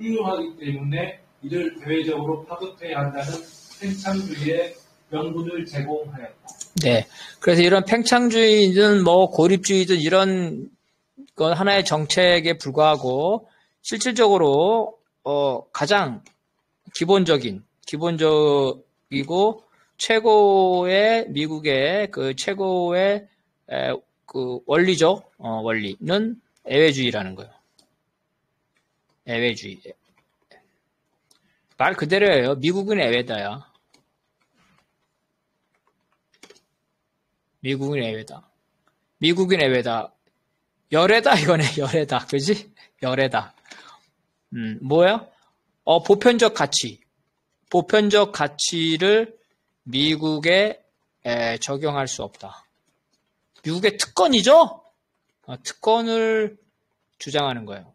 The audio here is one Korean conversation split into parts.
훌륭하기 때문에 이를 대외적으로 파급해야 한다는 팽창주의의 명분을 제공하였다. 네. 그래서 이런 팽창주의든 뭐 고립주의든 이런 건 하나의 정책에 불과하고 실질적으로 가장 기본적이고 최고의 미국의 그 최고의 그 원리죠. 원리는 애외주의라는 거예요. 애외주의. 말 그대로예요. 미국은 애외다야. 미국은 애외다. 미국은 애외다. 열애다 이거네. 열애다. 그지? 열애다. 뭐야? 보편적 가치. 보편적 가치를 미국에 적용할 수 없다. 미국의 특권이죠? 특권을 주장하는 거예요.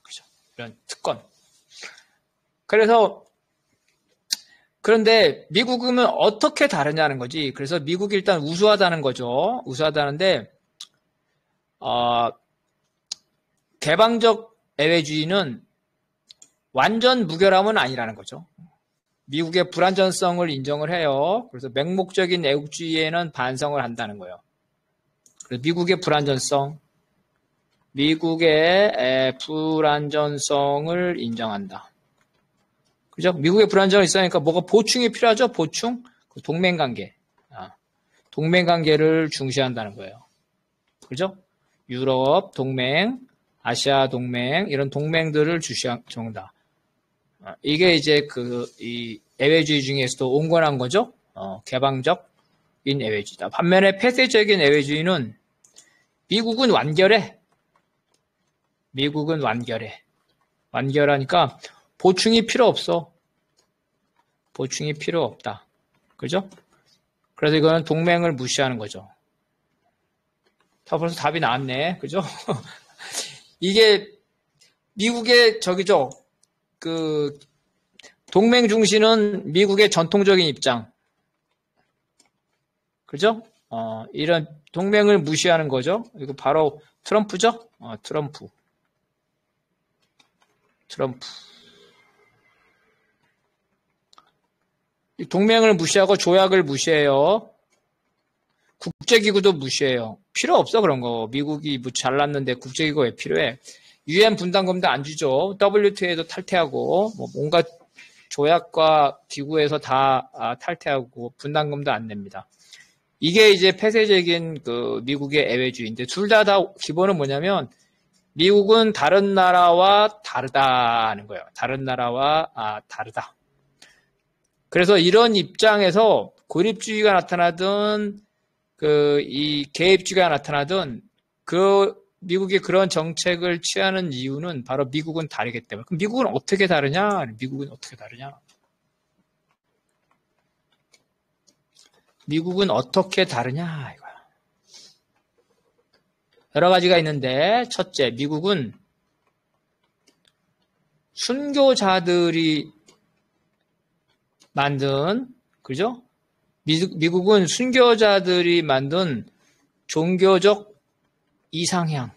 그죠? 이런 특권. 그런데 미국은 어떻게 다르냐는 거지. 그래서 미국이 일단 우수하다는 거죠. 우수하다는데, 개방적 애외주의는 완전 무결함은 아니라는 거죠. 미국의 불완전성을 인정을 해요. 그래서 맹목적인 애국주의에는 반성을 한다는 거예요. 그래서 미국의 불완전성을 인정한다. 그죠? 미국의 불안정이 있으니까 뭐가 보충이 필요하죠? 보충? 동맹관계. 동맹관계를 중시한다는 거예요. 그죠? 유럽 동맹, 아시아 동맹, 이런 동맹들을 주시한다. 이게 이제 이 애외주의 중에서도 온건한 거죠? 개방적인 애외주의다. 반면에 폐쇄적인 애외주의는 미국은 완결해. 완결하니까 보충이 필요 없어. 보충이 필요 없다. 그죠? 그래서 이거는 동맹을 무시하는 거죠. 벌써 답이 나왔네. 그죠? 이게 미국의 동맹 중시는 미국의 전통적인 입장. 그죠? 이런 동맹을 무시하는 거죠. 이거 바로 트럼프죠? 트럼프. 동맹을 무시하고 조약을 무시해요. 국제기구도 무시해요. 필요 없어 그런 거. 미국이 뭐 잘났는데 국제기구 왜 필요해? UN 분담금도 안 주죠. WTO에도 탈퇴하고 뭐 온갖 조약과 기구에서 다 탈퇴하고 분담금도 안 냅니다. 이게 이제 폐쇄적인 미국의 애외주의인데 둘 다 기본은 뭐냐면 미국은 다른 나라와 다르다는 거예요. 다른 나라와 다르다. 그래서 이런 입장에서 고립주의가 나타나든 이 개입주의가 나타나든 미국이 그런 정책을 취하는 이유는 바로 미국은 다르기 때문에. 그럼 미국은 어떻게 다르냐? 미국은 어떻게 다르냐? 이거야. 여러 가지가 있는데 첫째, 미국은 순교자들이 만든, 그죠? 미국은 순교자들이 만든 종교적 이상향.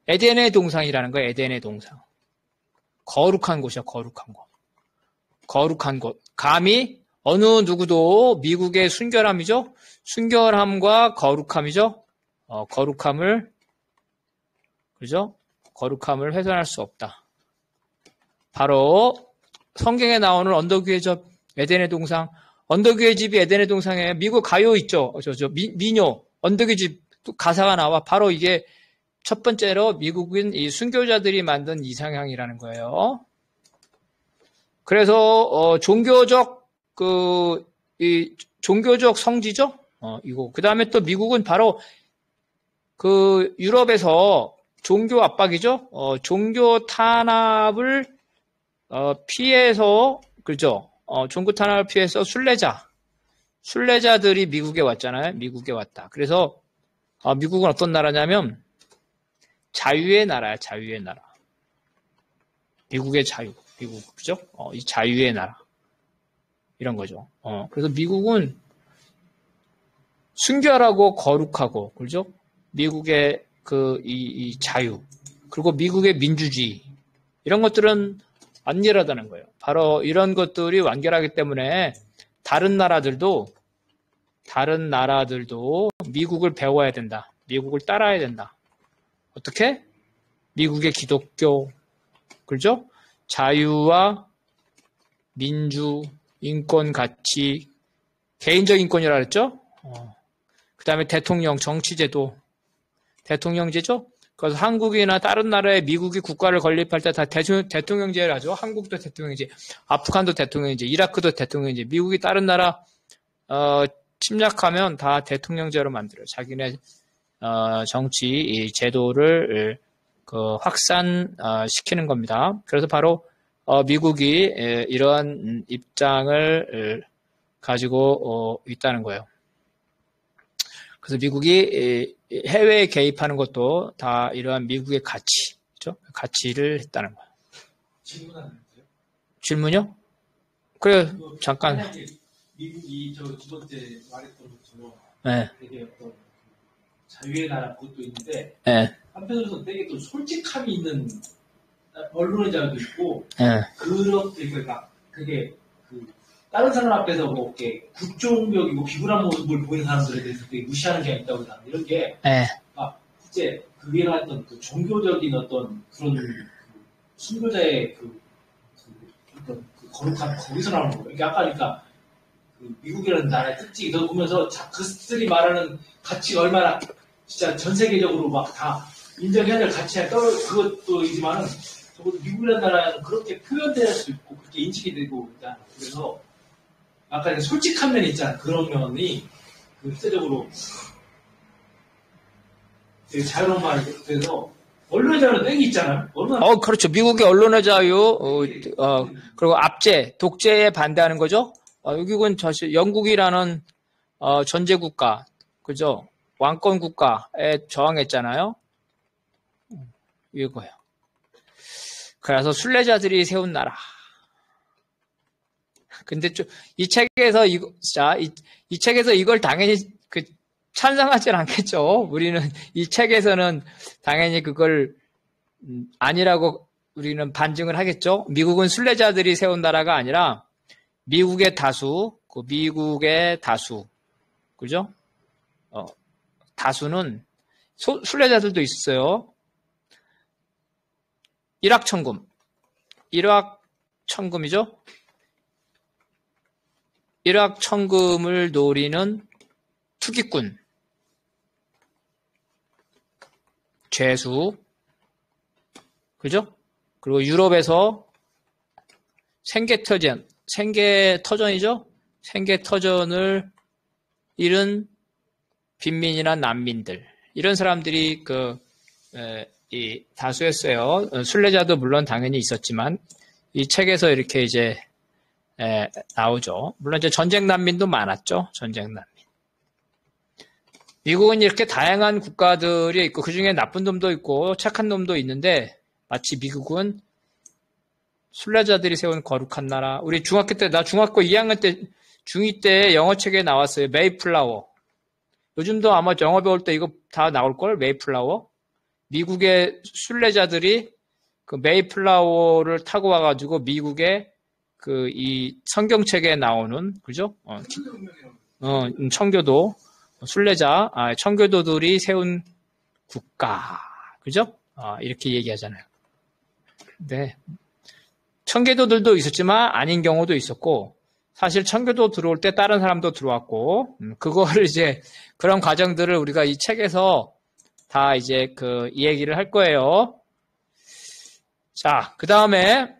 에덴의 동상이라는 거예요. 에덴의 동상. 거룩한 곳이야. 거룩한 곳. 감히 어느 누구도 미국의 순결함이죠. 순결함과 거룩함이죠. 거룩함을 훼손할 수 없다. 바로 성경에 나오는 언덕 위의 집 에덴의 동상. 언덕 위의 집이 에덴의 동상에 미국 가요 있죠. 민요 언덕 위의 집 가사가 나와. 바로 이게 첫 번째로 미국은 이 순교자들이 만든 이상향이라는 거예요. 그래서 종교적 종교적 성지죠. 이거. 그다음에 또 미국은 바로 유럽에서 종교 압박이죠. 종교 탄압을 피해서, 그죠? 종교 탄압을 피해서 순례자들이 미국에 왔잖아요. 미국에 왔다. 그래서 미국은 어떤 나라냐면 자유의 나라야. 자유의 나라. 미국의 자유. 그죠? 이 자유의 나라. 이런 거죠. 그래서 미국은 순결하고 거룩하고, 그죠? 미국의 이 자유. 그리고 미국의 민주주의 이런 것들은 완결하다는 거예요. 바로 이런 것들이 완결하기 때문에 다른 나라들도 미국을 배워야 된다. 미국을 따라야 된다. 어떻게? 미국의 기독교, 그죠? 자유와 민주, 인권 가치, 개인적 인권이라 그랬죠? 그 다음에 대통령, 정치제도, 대통령제죠? 그래서 한국이나 다른 나라에 미국이 국가를 건립할 때 다 대통령제를 하죠. 한국도 대통령제, 아프간도 대통령제, 이라크도 대통령제, 미국이 다른 나라 침략하면 다 대통령제로 만들어요. 자기네 정치 제도를 확산시키는 겁니다. 그래서 바로 미국이 이러한 입장을 가지고 있다는 거예요. 그래서 미국이 해외에 개입하는 것도 다 이러한 미국의 가치, 그렇죠? 가치를 했다는 거예요. 질문 하나 있어요? 질문요? 그래, 잠깐. 미국이 두 번째 말했던 것처럼 네. 되게 어떤 자유의 나라 그것도 있는데 네. 한편으로서 되게 또 솔직함이 있는 언론의 자유도 있고 네. 그러니까 그게 다른 사람 앞에서 뭐 이렇게 국종벽이고 비굴한 모습을 보이는 사람들에 대해서 되게 무시하는 게 있다고 생각해요. 이런 게 실제 그게 나왔던 종교적인 어떤 그런 순교자의 어떤 거룩함 거기서 나오는 거예요. 그러니까 아까 그러니까 미국이라는 나라의 특징이 더 보면서 그들이 말하는 가치가 얼마나 진짜 전 세계적으로 막 다 인정해야 될 가치가 그것도이지만은 적어도 미국이라는 나라는 그렇게 표현될 수 있고 그렇게 인식이 되고 있다. 그래서 아까 솔직한 면이 있잖아. 그런 면이 실제적으로 되게 자유로운 말이 돼서 언론의 자유는 땡이 있잖아요. 그렇죠. 미국의 언론의 자유, 그리고 압제, 독재에 반대하는 거죠. 미국은 사실 영국이라는 전제 국가, 그죠? 왕권 국가에 저항했잖아요. 이거예요. 그래서 순례자들이 세운 나라. 근데 이 책에서 이 책에서 이걸 당연히 찬성하진 않겠죠. 우리는 이 책에서는 당연히 그걸 아니라고 우리는 반증을 하겠죠. 미국은 순례자들이 세운 나라가 아니라 미국의 다수, 그죠? 다수는 순례자들도 있어요. 일확천금이죠. 일확천금을 노리는 투기꾼, 죄수, 그죠? 그리고 유럽에서 생계터전이죠? 생계터전을 잃은 빈민이나 난민들, 이런 사람들이 이 다수였어요. 순례자도 물론 당연히 있었지만, 이 책에서 이렇게 이제, 나오죠. 물론 이제 전쟁 난민도 많았죠. 전쟁 난민. 미국은 이렇게 다양한 국가들이 있고, 그 중에 나쁜 놈도 있고, 착한 놈도 있는데, 마치 미국은 순례자들이 세운 거룩한 나라. 우리 중학교 때, 나 중학교 2학년 때, 중2 때 영어책에 나왔어요. 메이플라워. 요즘도 아마 영어 배울 때 이거 다 나올걸? 메이플라워. 미국의 순례자들이 그 메이플라워를 타고 와가지고 미국의 이 성경책에 나오는, 그죠? 청교도, 순례자, 청교도들이 세운 국가. 그죠? 이렇게 얘기하잖아요. 네. 청교도들도 있었지만 아닌 경우도 있었고, 사실 청교도 들어올 때 다른 사람도 들어왔고, 그거를 이제, 그런 과정들을 우리가 이 책에서 다 이제 이 얘기를 할 거예요. 자, 그 다음에,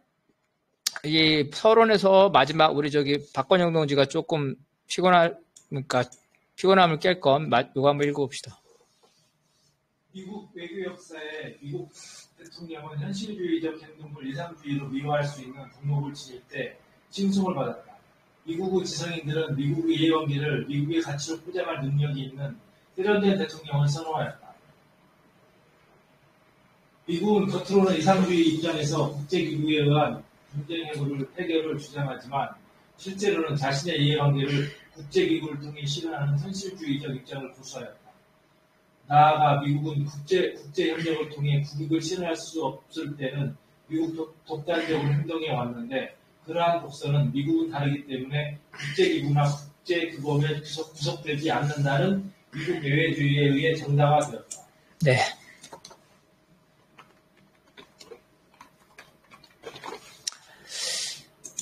이 서론에서 마지막 우리 박건영 동지가 조금 피곤함을 깰 건, 이거 한번 읽어봅시다. 미국 외교 역사에 미국 대통령은 현실주의적 행동을 이상주의로 미화할 수 있는 덕목을 지닐 때 칭송을 받았다. 미국의 지성인들은 미국의 이해관계를 미국의 가치로 포장할 능력이 있는 세련된 대통령을 선호하였다. 미국은 겉으로는 이상주의 입장에서 국제기구에 의한 분쟁 해결을 주장하지만 실제로는 자신의 이해관계를 국제기구를 통해 실현하는 현실주의적 입장을 고수하였다. 나아가 미국은 국제 협력을 통해 국익을 실현할 수 없을 때는 미국 독단적으로 행동해 왔는데 그러한 독서는 미국은 다르기 때문에 국제기구나 국제규범에 구속되지 않는다는 미국 외회주의에 의해 정당화되었다. 네.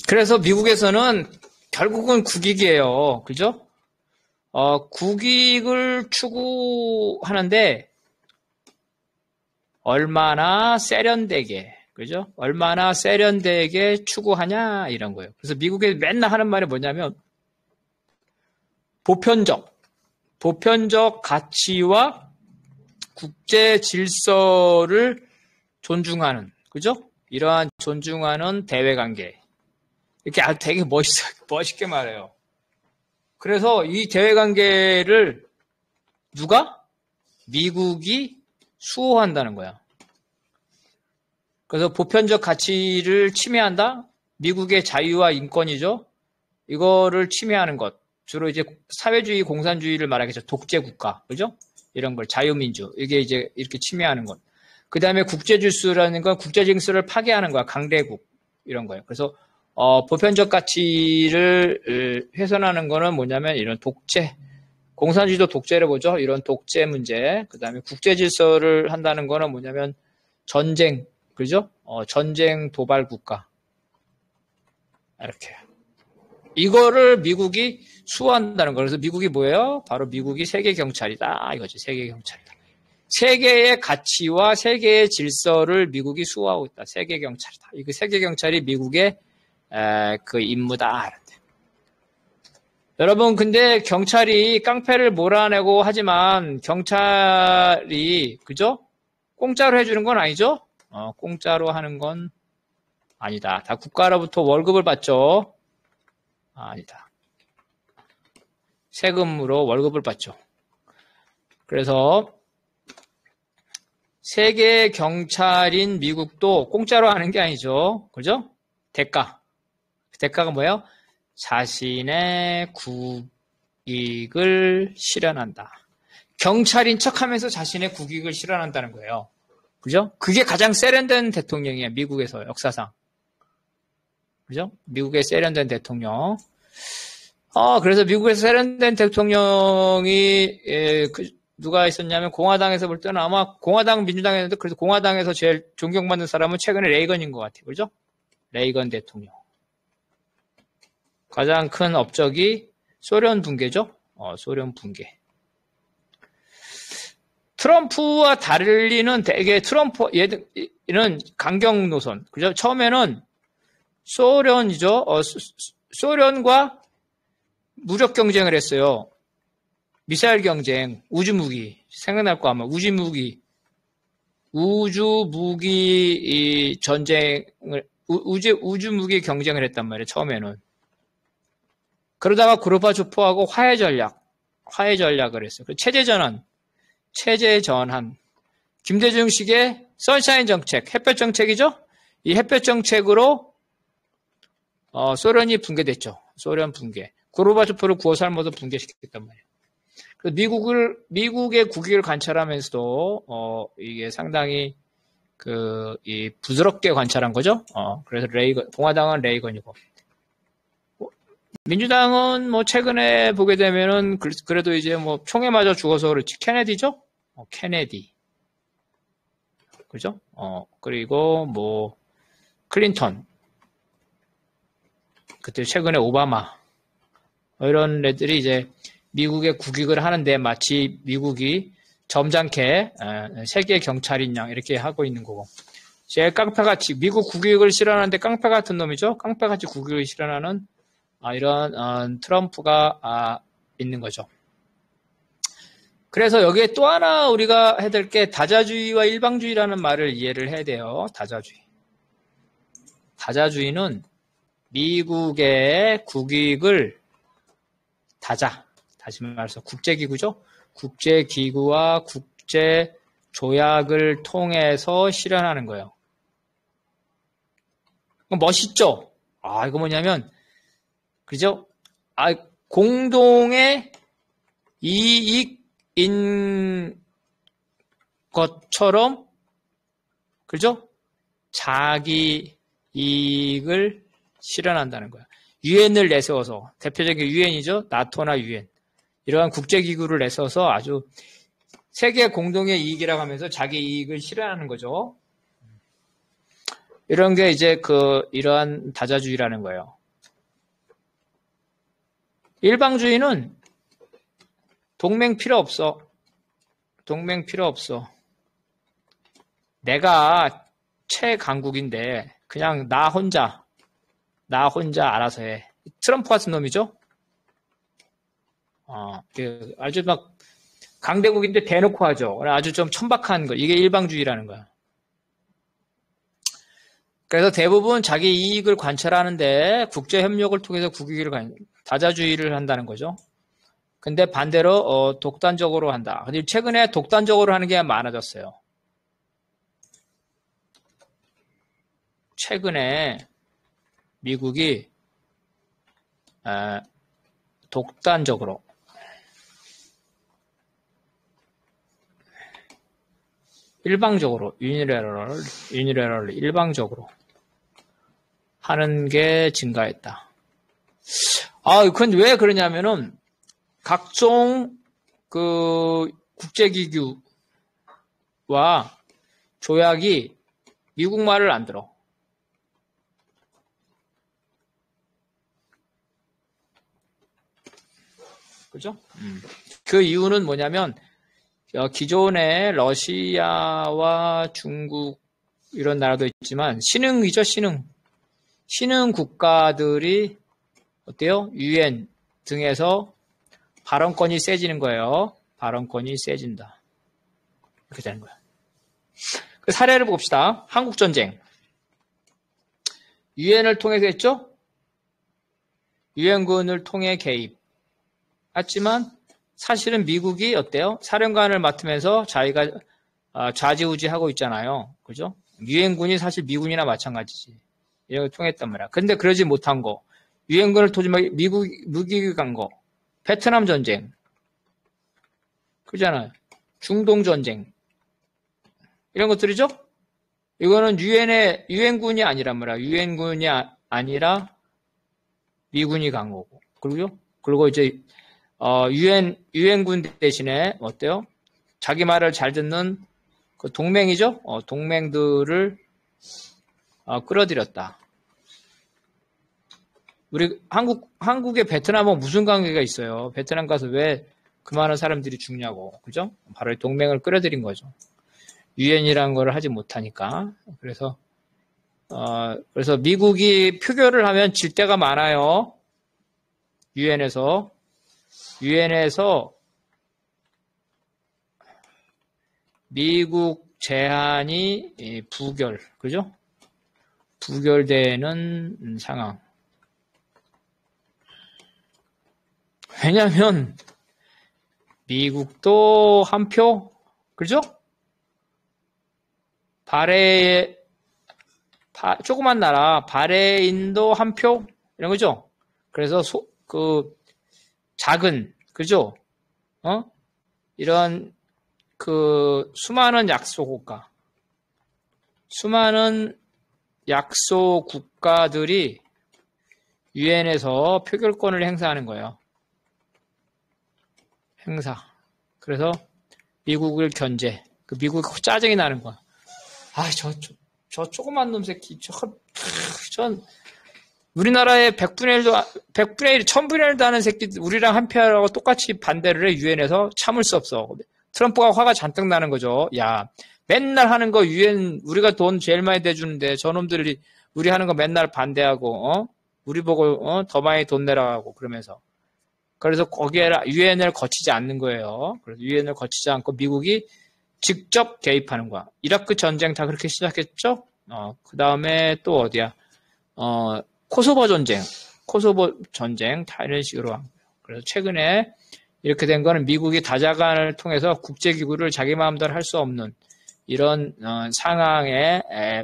그래서 미국에서는 결국은 국익이에요. 그죠? 국익을 추구하는데 얼마나 세련되게, 그죠? 얼마나 세련되게 추구하냐 이런 거예요. 그래서 미국에 맨날 하는 말이 뭐냐면 보편적 가치와 국제 질서를 존중하는, 그죠? 이러한 존중하는 대외 관계. 이렇게 아주 되게 멋있게 말해요. 그래서 이 대외 관계를 누가? 미국이 수호한다는 거야. 그래서 보편적 가치를 침해한다? 미국의 자유와 인권이죠. 이거를 침해하는 것. 주로 이제 사회주의, 공산주의를 말하겠죠. 독재 국가. 그죠? 이런 걸 자유민주. 이게 이제 이렇게 침해하는 것. 그 다음에 국제 질서라는 건 국제 질서를 파괴하는 거야. 강대국. 이런 거예요. 그래서 보편적 가치를 훼손하는 거는 뭐냐면 이런 독재, 공산주의도 독재를 보죠. 이런 독재 문제. 그 다음에 국제 질서를 한다는 거는 뭐냐면 전쟁, 그죠? 전쟁 도발 국가. 이렇게. 이거를 미국이 수호한다는 거. 그래서 미국이 뭐예요? 바로 미국이 세계 경찰이다. 이거지. 세계 경찰이다. 세계의 가치와 세계의 질서를 미국이 수호하고 있다. 세계 경찰이다. 이거 세계 경찰이 미국의 그 임무다. 여러분, 근데 경찰이 깡패를 몰아내고 하지만 경찰이, 그죠? 공짜로 해주는 건 아니죠? 공짜로 하는 건 아니다. 다 국가로부터 월급을 받죠? 아니다. 세금으로 월급을 받죠. 그래서 세계 경찰인 미국도 공짜로 하는 게 아니죠. 그죠? 대가가 뭐예요? 자신의 국익을 실현한다. 경찰인 척하면서 자신의 국익을 실현한다는 거예요. 그죠? 그게 가장 세련된 대통령이에요. 미국에서 역사상. 그죠? 미국의 세련된 대통령. 그래서 미국에서 세련된 대통령이 누가 있었냐면 공화당에서 볼 때는 아마 공화당 민주당이었는데 그래서 공화당에서 제일 존경받는 사람은 최근에 레이건인 것 같아요. 그죠? 레이건 대통령. 가장 큰 업적이 소련 붕괴죠. 소련 붕괴. 트럼프와 달리는 되게 얘는 강경 노선. 그죠? 처음에는 소련이죠. 소련과 무력 경쟁을 했어요. 미사일 경쟁, 우주무기. 생각날 거 아마 우주무기 전쟁을, 우주무기 경쟁을 했단 말이에요. 처음에는. 그러다가 고르바초프하고 화해 전략을 했어요. 체제 전환. 김대중식의 선샤인 정책, 햇볕 정책이죠? 이 햇볕 정책으로 소련이 붕괴됐죠. 소련 붕괴. 고르바초프를 구워 삶아서 붕괴시켰단 말이에요. 미국의 국익을 관찰하면서도 이게 상당히 이 부드럽게 관찰한 거죠. 그래서 공화당은 레이건이고. 민주당은 뭐 최근에 보게 되면은 그래도 이제 뭐 총에 맞아 죽어서 그렇지. 케네디죠? 케네디. 그죠? 그리고 뭐 클린턴. 그때 최근에 오바마. 이런 애들이 이제 미국의 국익을 하는데 마치 미국이 점잖게 세계 경찰인 양 이렇게 하고 있는 거고. 제일 깡패같이 미국 국익을 실현하는데 깡패 같은 놈이죠. 깡패같이 국익을 실현하는 이런 트럼프가 있는 거죠. 그래서 여기에 또 하나 우리가 해야 될 게 다자주의와 일방주의라는 말을 이해를 해야 돼요. 다자주의는 미국의 국익을 다시 말해서 국제기구죠. 국제기구와 국제조약을 통해서 실현하는 거예요. 멋있죠? 이거 뭐냐면 그죠? 공동의 이익인 것처럼, 그죠? 자기 이익을 실현한다는 거야. 유엔을 내세워서, 대표적인 유엔이죠? 나토나 유엔. 이러한 국제기구를 내세워서 아주 세계 공동의 이익이라고 하면서 자기 이익을 실현하는 거죠. 이런 게 이제 이러한 다자주의라는 거예요. 일방주의는 동맹 필요 없어. 동맹 필요 없어. 내가 최강국인데 그냥 나 혼자 알아서 해. 트럼프 같은 놈이죠? 아주 막 강대국인데 대놓고 하죠. 아주 좀 천박한 거. 이게 일방주의라는 거야. 그래서 대부분 자기 이익을 관철하는데 국제협력을 통해서 다자주의를 한다는 거죠. 근데 반대로 독단적으로 한다. 근데 최근에 독단적으로 하는 게 많아졌어요. 최근에 미국이 독단적으로 일방적으로 유니레럴 일방적으로 하는 게 증가했다. 그건 왜 그러냐면은 각종 국제기구와 조약이 미국 말을 안 들어. 그죠? 그 이유는 뭐냐면 기존에 러시아와 중국 이런 나라도 있지만 신흥이죠, 신흥 국가들이 어때요? 유엔 등에서 발언권이 세지는 거예요. 발언권이 세진다. 이렇게 되는 거야. 그 사례를 봅시다. 한국 전쟁. 유엔을 통해서 했죠? 유엔군을 통해 개입. 하지만 사실은 미국이 어때요? 사령관을 맡으면서 자기가 좌지우지하고 있잖아요. 그죠? 유엔군이 사실 미군이나 마찬가지지. 이런 걸 통했단 말이야. 근데 그러지 못한 거. 유엔군을 토지하기 미국이 간 거. 베트남 전쟁. 그잖아요. 중동 전쟁. 이런 것들이죠? 이거는 유엔군이 아니란 말이야. 유엔군이 아니라 미군이 간 거고. 그리고 이제 유엔군 대신에 어때요? 자기 말을 잘 듣는 그 동맹이죠? 동맹들을 끌어들였다. 우리 한국의 베트남하고 무슨 관계가 있어요? 베트남 가서 왜 그 많은 사람들이 죽냐고. 그죠? 바로 동맹을 끌어들인 거죠. 유엔이라는 걸 하지 못하니까. 그래서 미국이 표결을 하면 질 때가 많아요. 유엔에서 미국 제안이 그죠? 부결되는 상황. 왜냐면 미국도 한 표, 그죠? 조그만 나라 바레인도 한 표 이런 거죠. 그래서 작은, 그죠? 이런 수많은 수많은 약소 국가들이 유엔에서 표결권을 행사하는 거예요. 그래서 미국을 견제. 미국이 짜증이 나는 거야. 저 조그만 놈 새끼. 전 우리나라의 100분의 1, 1000분의 1도 하는 새끼 우리랑 한패하라고 똑같이 반대를 해. 유엔에서 참을 수 없어. 트럼프가 화가 잔뜩 나는 거죠. 야, 맨날 하는 거 유엔 우리가 돈 제일 많이 대주는데 저놈들이 우리 하는 거 맨날 반대하고 우리 보고 더 많이 돈 내라고 그러면서. 그래서 거기에 유엔을 거치지 않는 거예요. 그래서 유엔을 거치지 않고 미국이 직접 개입하는 거야. 이라크 전쟁 다 그렇게 시작했죠? 그 다음에 또 어디야? 코소보 전쟁 다 이런 식으로 한 거예요. 그래서 최근에 이렇게 된 거는 미국이 다자간을 통해서 국제기구를 자기 마음대로 할 수 없는 이런 상황에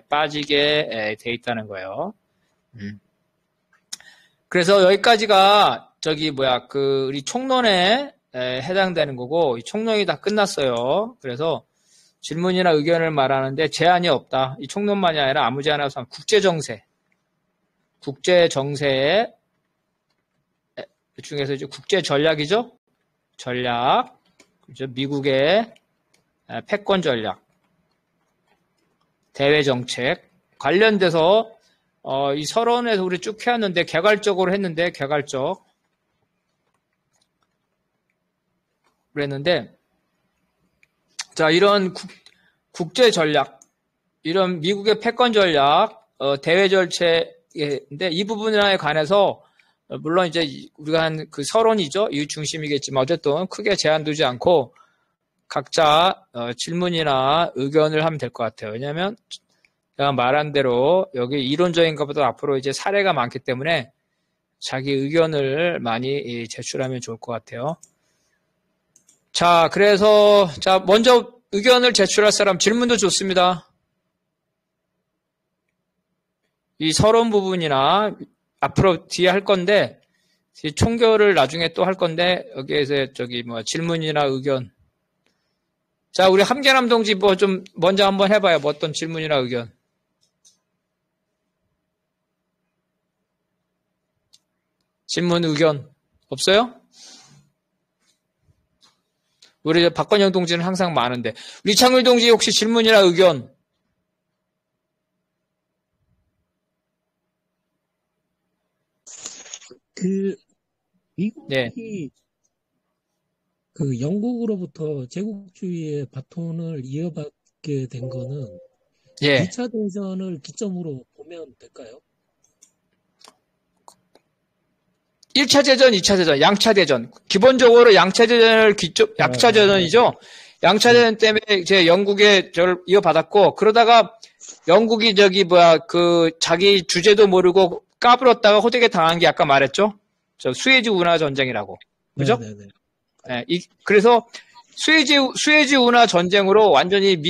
빠지게 돼 있다는 거예요. 그래서 여기까지가 우리 총론에 해당되는 거고, 이 총론이 다 끝났어요. 그래서 질문이나 의견을 말하는데 제한이 없다. 이 총론만이 아니라 아무 제한 없이 국제정세 중에서 이제 국제 전략이죠. 전략, 그죠? 미국의 패권 전략, 대외 정책 관련돼서 이 서론에서 우리 쭉 해왔는데 개괄적으로 했는데 그랬는데 자 이런 국제 전략, 이런 미국의 패권 전략, 대외 정책인데 이 부분에 관해서 물론 이제 우리가 한 그 서론이죠. 이 중심이겠지만 어쨌든 크게 제한 두지 않고 각자 질문이나 의견을 하면 될 것 같아요. 왜냐하면 제가 말한 대로 여기 이론적인 것보다 앞으로 이제 사례가 많기 때문에 자기 의견을 많이 제출하면 좋을 것 같아요. 자, 그래서 자 먼저 의견을 제출할 사람 질문도 좋습니다. 이 서론 부분이나 앞으로 뒤에 할 건데 총결을 나중에 또 할 건데 여기에서 저기 뭐 질문이나 의견. 자, 우리 함계남 동지 뭐 좀 먼저 한번 해봐요. 뭐 어떤 질문이나 의견. 질문 의견 없어요? 우리 박건영 동지는 항상 많은데 우리 이창률 동지 혹시 질문이나 의견? 미국이 네. 그 영국으로부터 제국주의의 바톤을 이어받게 된 거는 예. 2차 대전을 기점으로 보면 될까요? 1차 대전, 2차 대전, 양차 대전. 기본적으로 양차 대전을 양차 대전이죠. 양차 대전 때문에 이제 영국에 저를 이어받았고, 그러다가 영국이 자기 주제도 모르고 까불었다가 호되게 당한 게 아까 말했죠? 저 수에즈 운하 전쟁이라고. 그죠? 네네네. 네, 그래서 수에즈 운하 전쟁으로 완전히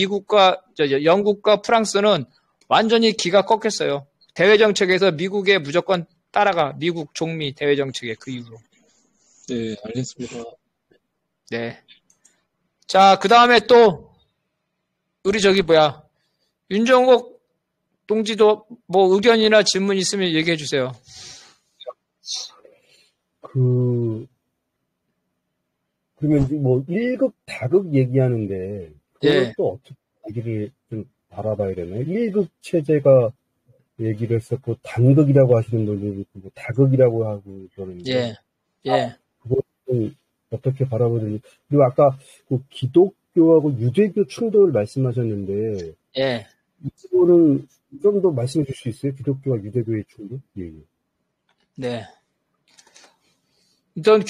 영국과 프랑스는 완전히 기가 꺾였어요. 대외 정책에서 미국에 무조건 따라가. 미국 종미 대외 정책에 그 이후로. 네, 알겠습니다. 네. 자, 그 다음에 또 우리 윤정옥 동지도 뭐 의견이나 질문 있으면 얘기해 주세요. 그러면 이제 뭐 1급, 다급 얘기하는데 그걸 또 어떻게 얘기를 좀 바라봐야 되나요? 1급 체제가 얘기를 했었고 단극이라고 하시는 분들도 있고 뭐 다극이라고 하고 그러는데 그것은 어떻게 바라봐야 되는지. 그리고 아까 그 기독교하고 유대교 충돌을 말씀하셨는데 이거는 좀 더 말씀해 주실 수 있어요? 기독교와 유대교의 충돌? 예. 네. 일단